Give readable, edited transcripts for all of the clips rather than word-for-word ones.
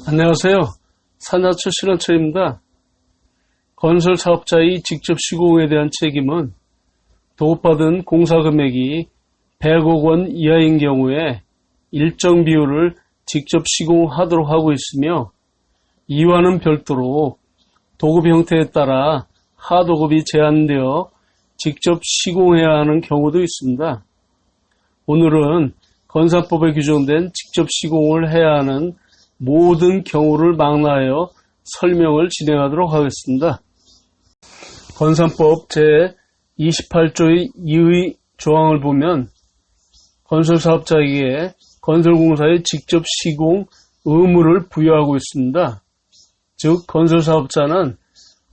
안녕하세요. 산하초 실현처입니다. 건설 사업자의 직접 시공에 대한 책임은 도급받은 공사 금액이 100억 원 이하인 경우에 일정 비율을 직접 시공하도록 하고 있으며, 이와는 별도로 도급 형태에 따라 하도급이 제한되어 직접 시공해야 하는 경우도 있습니다. 오늘은 건사법에 규정된 직접 시공을 해야 하는 모든 경우를 망라하여 설명을 진행하도록 하겠습니다. 건산법 제28조의 2의 조항을 보면 건설사업자에게 건설공사의 직접 시공 의무를 부여하고 있습니다. 즉, 건설사업자는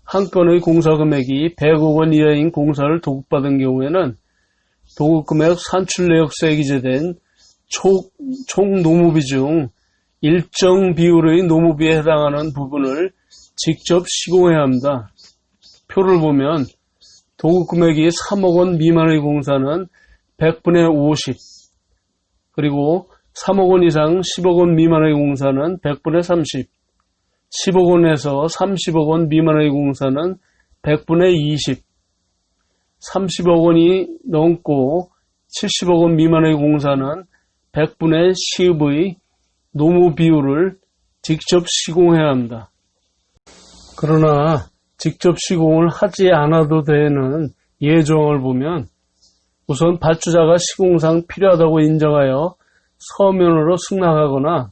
한 건의 공사 금액이 100억 원 이하인 공사를 도급받은 경우에는 도급금액 산출내역서에 기재된 총 노무비 중 일정 비율의 노무비에 해당하는 부분을 직접 시공해야 합니다. 표를 보면 도급금액이 3억 원 미만의 공사는 100분의 50, 그리고 3억 원 이상 10억 원 미만의 공사는 100분의 30, 10억 원에서 30억 원 미만의 공사는 100분의 20, 30억 원이 넘고 70억 원 미만의 공사는 100분의 10의 노무 비율을 직접 시공해야 합니다. 그러나 직접 시공을 하지 않아도 되는 예조항을 보면 우선 발주자가 시공상 필요하다고 인정하여 서면으로 승낙하거나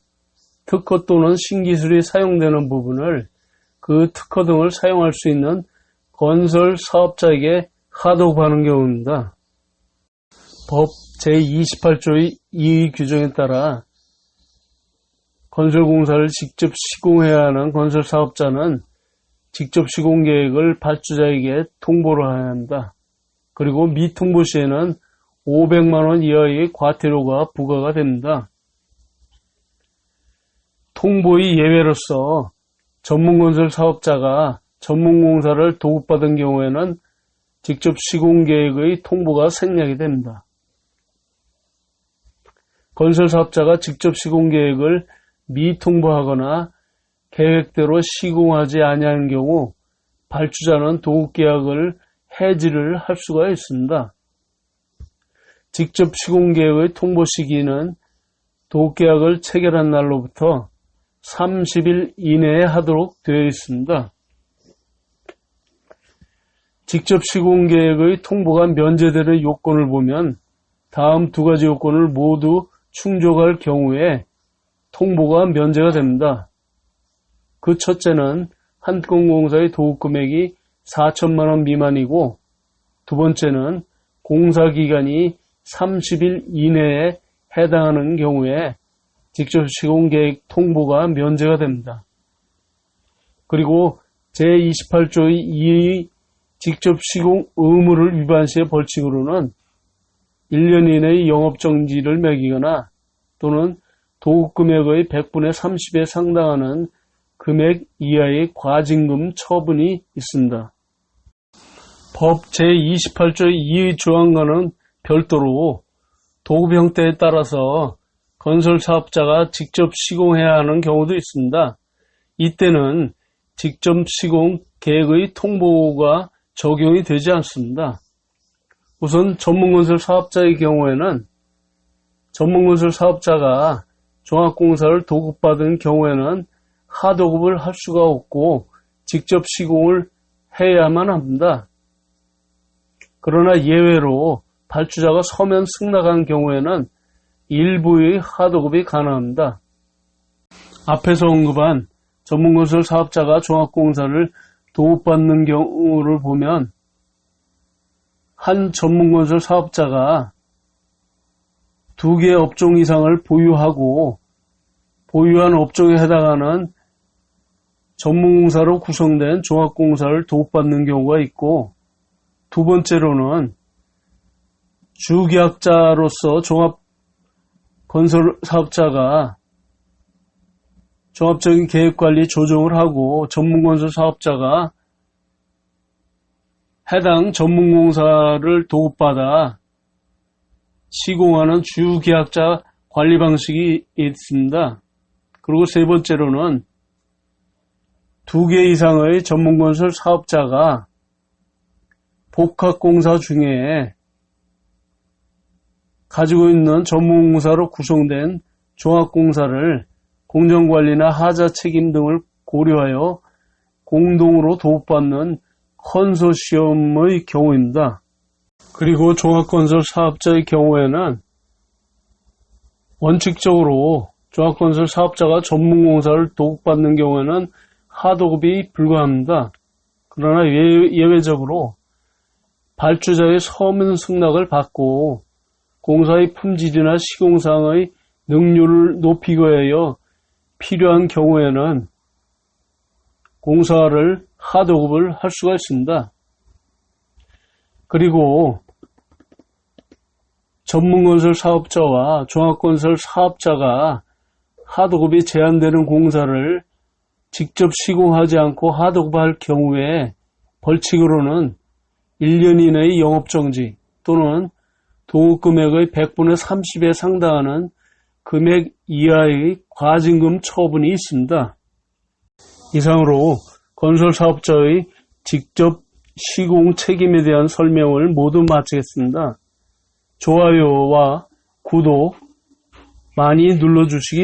특허 또는 신기술이 사용되는 부분을 그 특허 등을 사용할 수 있는 건설 사업자에게 하도급하는 경우입니다. 법 제28조의 2의 규정에 따라 건설공사를 직접 시공해야 하는 건설사업자는 직접 시공 계획을 발주자에게 통보를 해야 합니다. 그리고 미통보 시에는 500만 원 이하의 과태료가 부과가 됩니다. 통보의 예외로서 전문건설 사업자가 전문공사를 도급받은 경우에는 직접 시공 계획의 통보가 생략이 됩니다. 건설 사업자가 직접 시공 계획을 미통보하거나 계획대로 시공하지 아니하는 경우 발주자는 도급계약을 해지를 할 수가 있습니다. 직접 시공 계획의 통보 시기는 도급계약을 체결한 날로부터 30일 이내에 하도록 되어 있습니다. 직접 시공 계획의 통보가 면제되는 요건을 보면 다음 두 가지 요건을 모두 충족할 경우에 통보가 면제가 됩니다. 그 첫째는 한 건 공사의 도급금액이 4천만 원 미만이고, 두 번째는 공사기간이 30일 이내에 해당하는 경우에 직접 시공 계획 통보가 면제가 됩니다. 그리고 제28조의 2의 직접 시공 의무를 위반 시의 벌칙으로는 1년 이내의 영업정지를 매기거나 또는 도급금액의 100분의 30에 상당하는 금액 이하의 과징금 처분이 있습니다. 법 제28조의 2의 조항과는 별도로 도급 형태에 따라서 건설사업자가 직접 시공해야 하는 경우도 있습니다. 이때는 직접 시공 계획의 통보가 적용이 되지 않습니다. 우선 전문건설 사업자의 경우에는 전문건설 사업자가 종합공사를 도급받은 경우에는 하도급을 할 수가 없고 직접 시공을 해야만 합니다. 그러나 예외로 발주자가 서면 승낙한 경우에는 일부의 하도급이 가능합니다. 앞에서 언급한 전문건설 사업자가 종합공사를 도급받는 경우를 보면 한 전문건설 사업자가 2개 업종 이상을 보유하고 보유한 업종에 해당하는 전문공사로 구성된 종합공사를 도급받는 경우가 있고, 두 번째로는 주계약자로서 종합건설사업자가 종합적인 계획관리 조정을 하고 전문건설 사업자가 해당 전문공사를 도급받아 시공하는 주계약자 관리 방식이 있습니다. 그리고 세 번째로는 2개 이상의 전문건설 사업자가 복합공사 중에 가지고 있는 전문공사로 구성된 종합공사를 공정관리나 하자 책임 등을 고려하여 공동으로 도급받는 컨소시엄의 경우입니다. 그리고 종합건설 사업자의 경우에는 원칙적으로 종합건설 사업자가 전문공사를 도급받는 경우에는 하도급이 불가합니다. 그러나 예외적으로 발주자의 서면 승낙을 받고 공사의 품질이나 시공상의 능률을 높이기 위하여 필요한 경우에는 공사를 하도급을 할 수가 있습니다. 그리고 전문건설 사업자와 종합건설 사업자가 하도급이 제한되는 공사를 직접 시공하지 않고 하도급할 경우에 벌칙으로는 1년 이내의 영업정지 또는 도급금액의 100분의 30에 상당하는 금액 이하의 과징금 처분이 있습니다. 이상으로 건설사업자의 직접 시공 책임에 대한 설명을 모두 마치겠습니다. 좋아요와 구독 많이 눌러주시기